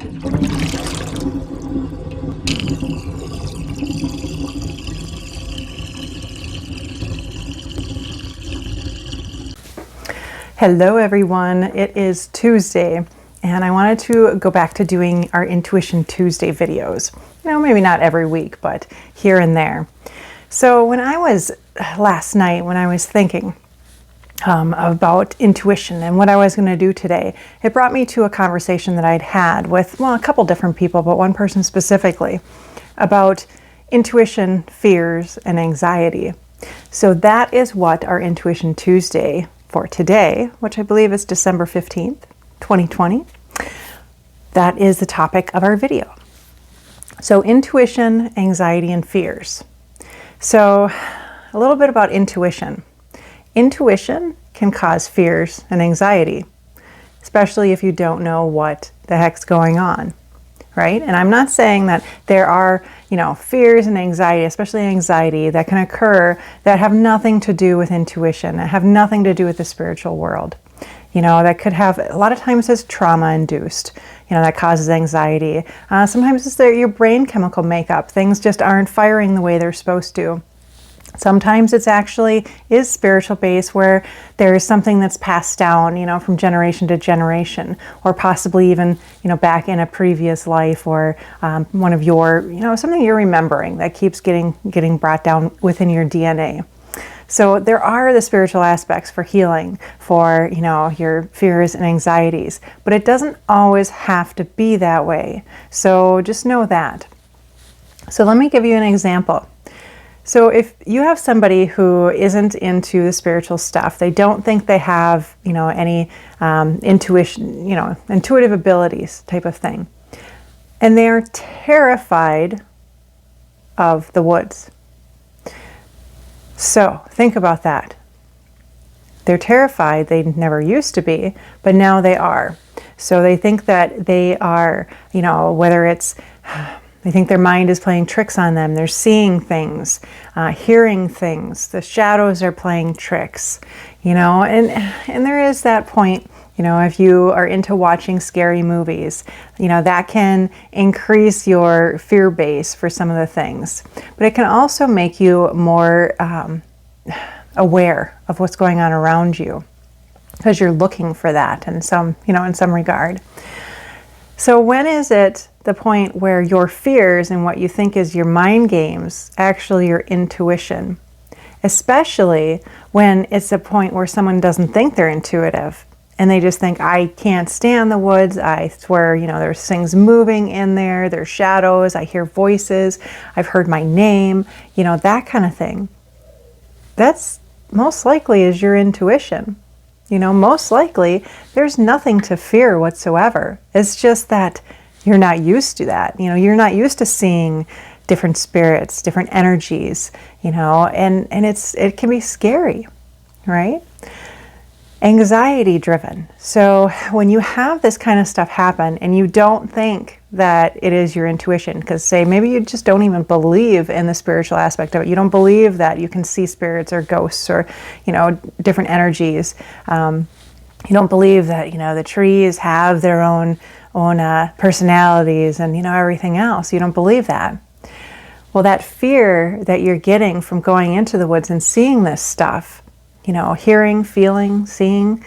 Hello everyone, it is Tuesday and I wanted to go back to doing our Intuition Tuesday videos. Maybe not every week, but here and there. So last night when I was thinking about intuition and what I was going to do today, it brought me to a conversation that I'd had with, a couple different people, but one person specifically, about intuition, fears, and anxiety. So that is what our Intuition Tuesday for today, which I believe is December 15th, 2020, that is the topic of our video. So intuition, anxiety, and fears. So a little bit about intuition. Intuition can cause fears and anxiety, especially if you don't know what the heck's going on, right? And I'm not saying that there are, fears and anxiety, especially anxiety, that can occur that have nothing to do with intuition, that have nothing to do with the spiritual world. That could have, a lot of times it's trauma induced, that causes anxiety. Sometimes it's your brain chemical makeup. Things just aren't firing the way they're supposed to. Sometimes it's actually is spiritual based, where there is something that's passed down, from generation to generation, or possibly even, back in a previous life, or one of your, something you're remembering that keeps getting brought down within your DNA. So there are the spiritual aspects for healing, for, your fears and anxieties, but it doesn't always have to be that way. So just know that. So let me give you an example. So if you have somebody who isn't into the spiritual stuff, they don't think they have, any intuition, intuitive abilities type of thing, and they're terrified of the woods. So think about that. They're terrified. They never used to be, but now they are. So they think that they are, whether it's they think their mind is playing tricks on them. They're seeing things, hearing things. The shadows are playing tricks, and there is that point, if you are into watching scary movies, that can increase your fear base for some of the things. But it can also make you more aware of what's going on around you, because you're looking for that in some regard. So when is it the point where your fears and what you think is your mind games actually your intuition? Especially when it's a point where someone doesn't think they're intuitive and they just think, I can't stand the woods. I swear, there's things moving in there. There's shadows. I hear voices. I've heard my name, that kind of thing. That's most likely is your intuition. Most likely there's nothing to fear whatsoever. It's just that you're not used to that. You're not used to seeing different spirits, different energies, and it can be scary, right? Anxiety driven. So when you have this kind of stuff happen and you don't think that it is your intuition, because say maybe you just don't even believe in the spiritual aspect of it. You don't believe that you can see spirits or ghosts or, different energies. You don't believe that, the trees have their own personalities and, everything else. You don't believe that. Well, that fear that you're getting from going into the woods and seeing this stuff, hearing, feeling, seeing,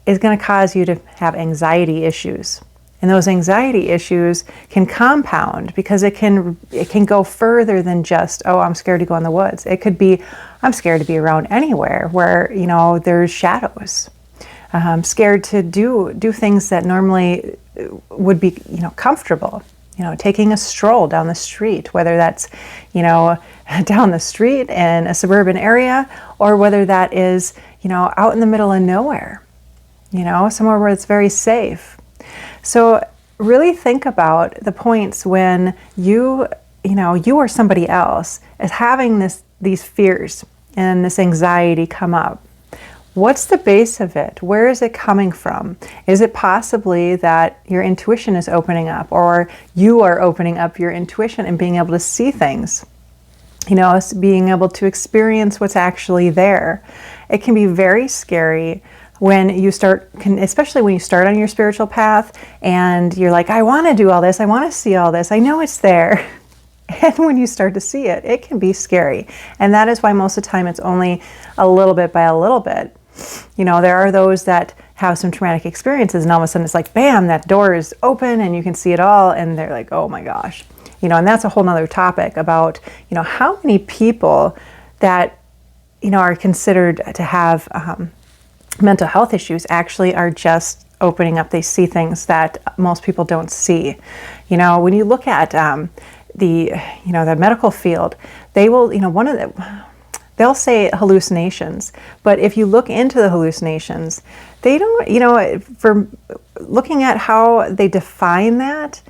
is going to cause you to have anxiety issues. And those anxiety issues can compound because it can go further than just, oh, I'm scared to go in the woods. It could be, I'm scared to be around anywhere where, there's shadows. I'm scared to do things that normally would be, comfortable. Taking a stroll down the street, whether that's, down the street in a suburban area, or whether that is, out in the middle of nowhere, somewhere where it's very safe. So really think about the points when you or somebody else is having these fears and this anxiety come up. What's the base of it? Where is it coming from? Is it possibly that your intuition is opening up, or you are opening up your intuition and being able to see things? Being able to experience what's actually there. It can be very scary. when you start, especially when you start on your spiritual path and you're like, I want to do all this, I want to see all this, I know it's there. And when you start to see it, it can be scary. And that is why most of the time it's only a little bit by a little bit. There are those that have some traumatic experiences and all of a sudden it's like, bam, that door is open and you can see it all. And they're like, oh my gosh. And that's a whole nother topic about, how many people that, are considered to have mental health issues actually are just opening up. They see things that most people don't see. When you look at the medical field, they will, they'll say hallucinations, but if you look into the hallucinations, they don't, for looking at how they define that,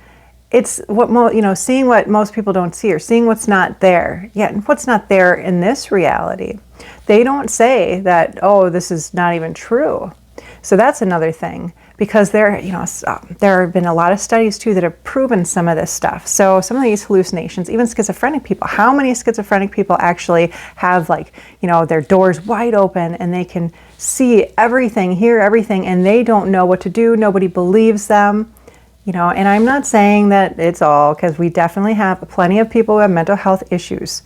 it's what seeing what most people don't see, or seeing what's not there. Yeah, and what's not there in this reality. They don't say that, oh, this is not even true. So that's another thing, because there have been a lot of studies too that have proven some of this stuff. So some of these hallucinations, even schizophrenic people, how many schizophrenic people actually have their doors wide open and they can see everything, hear everything, and they don't know what to do. Nobody believes them. And I'm not saying that it's all, because we definitely have plenty of people who have mental health issues.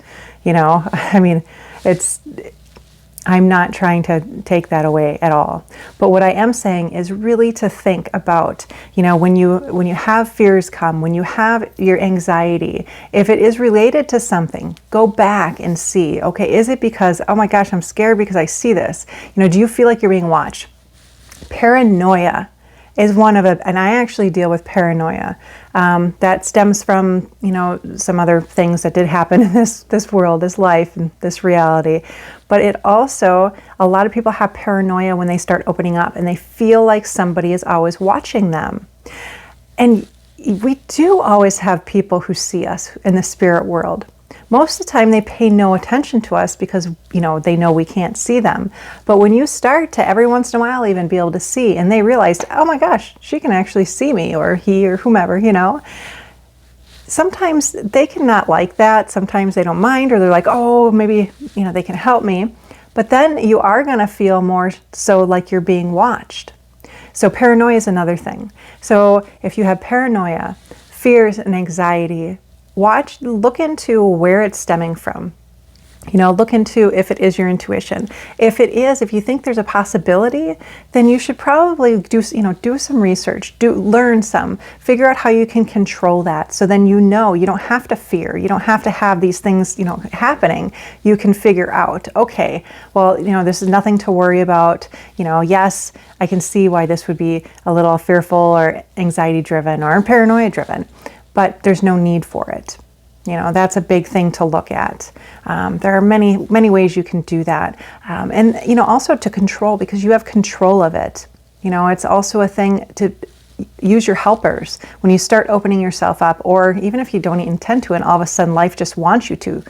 I'm not trying to take that away at all. But what I am saying is really to think about, when you have fears come, when you have your anxiety, if it is related to something, go back and see, okay, is it because, oh my gosh, I'm scared because I see this? Do you feel like you're being watched? Paranoia is one of it, and I actually deal with paranoia. That stems from, some other things that did happen in this world, this life, and this reality. But it also, a lot of people have paranoia when they start opening up and they feel like somebody is always watching them. And we do always have people who see us in the spirit world. Most of the time they pay no attention to us because, they know we can't see them. But when you start to every once in a while even be able to see, and they realize, oh my gosh, she can actually see me, or he or whomever, sometimes they cannot like that. Sometimes they don't mind, or they're like, oh, maybe, they can help me. But then you are going to feel more so like you're being watched. So paranoia is another thing. So if you have paranoia, fears and anxiety, look into where it's stemming from. Look into if it is your intuition. If you think there's a possibility, then you should probably do some research, learn some, figure out how you can control that. So then you don't have to fear. You don't have to have these things, happening. You can figure out, okay, well, this is nothing to worry about. Yes, I can see why this would be a little fearful or anxiety driven or paranoia driven, but there's no need for it. That's a big thing to look at. There are many, many ways you can do that. And, also to control, because you have control of it. It's also a thing to use your helpers. When you start opening yourself up, or even if you don't intend to, and all of a sudden life just wants you to,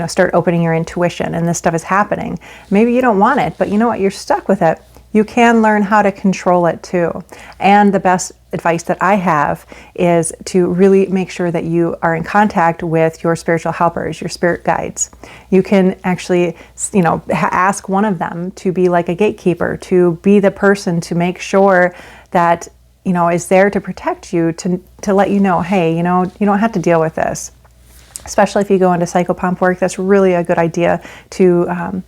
start opening your intuition and this stuff is happening. Maybe you don't want it, but you know what? You're stuck with it. You can learn how to control it too. And the best advice that I have is to really make sure that you are in contact with your spiritual helpers, your spirit guides. You can actually, ask one of them to be like a gatekeeper, to be the person to make sure that, is there to protect you, to let you know, hey, you don't have to deal with this. Especially if you go into psychopomp work, that's really a good idea to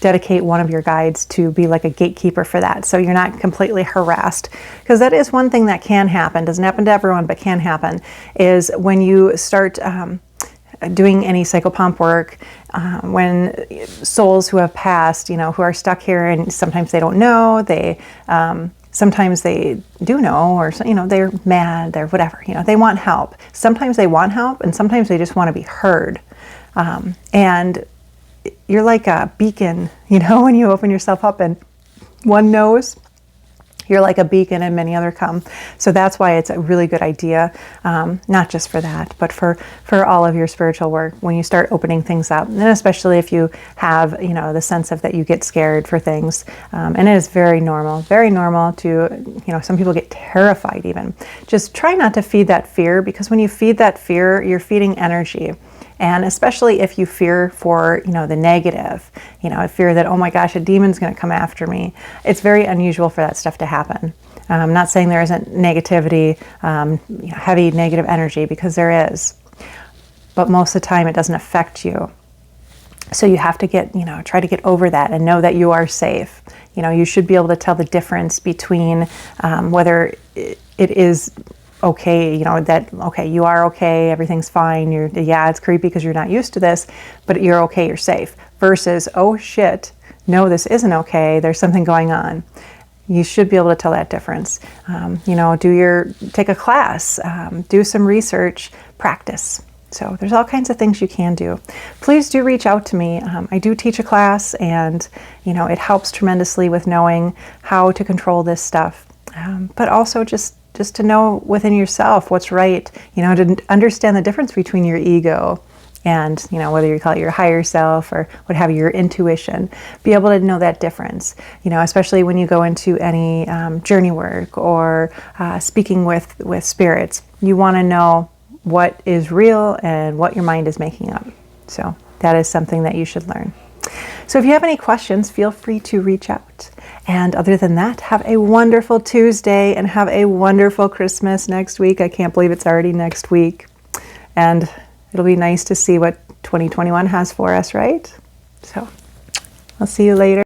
dedicate one of your guides to be like a gatekeeper for that, so you're not completely harassed. Because that is one thing that can happen, doesn't happen to everyone, but can happen, is when you start doing any psychopomp work, when souls who have passed, who are stuck here, and sometimes they don't know, sometimes they do know, or they're mad, they're whatever, they want help. Sometimes they want help, and sometimes they just want to be heard. And you're like a beacon, when you open yourself up and one knows, you're like a beacon and many other come. So that's why it's a really good idea, not just for that, but for all of your spiritual work, when you start opening things up, and especially if you have, the sense of that you get scared for things. And it is very normal to, some people get terrified even. Just try not to feed that fear, because when you feed that fear, you're feeding energy. And especially if you fear for, the negative, I fear that, oh my gosh, a demon's going to come after me. It's very unusual for that stuff to happen. I'm not saying there isn't negativity, heavy negative energy, because there is. But most of the time it doesn't affect you. So you have to try to get over that and know that you are safe. You should be able to tell the difference between whether it is okay, okay, you are okay, everything's fine, it's creepy because you're not used to this, but you're okay, you're safe, versus, oh shit, no, this isn't okay, there's something going on. You should be able to tell that difference. Take a class, do some research, practice. So there's all kinds of things you can do. Please do reach out to me. I do teach a class, and it helps tremendously with knowing how to control this stuff. But also just to know within yourself what's right, to understand the difference between your ego and, whether you call it your higher self or what have you, your intuition. Be able to know that difference, especially when you go into any journey work or speaking with spirits. You want to know what is real and what your mind is making up. So that is something that you should learn. So if you have any questions, feel free to reach out. And other than that, have a wonderful Tuesday and have a wonderful Christmas next week. I can't believe it's already next week. And it'll be nice to see what 2021 has for us, right? So I'll see you later.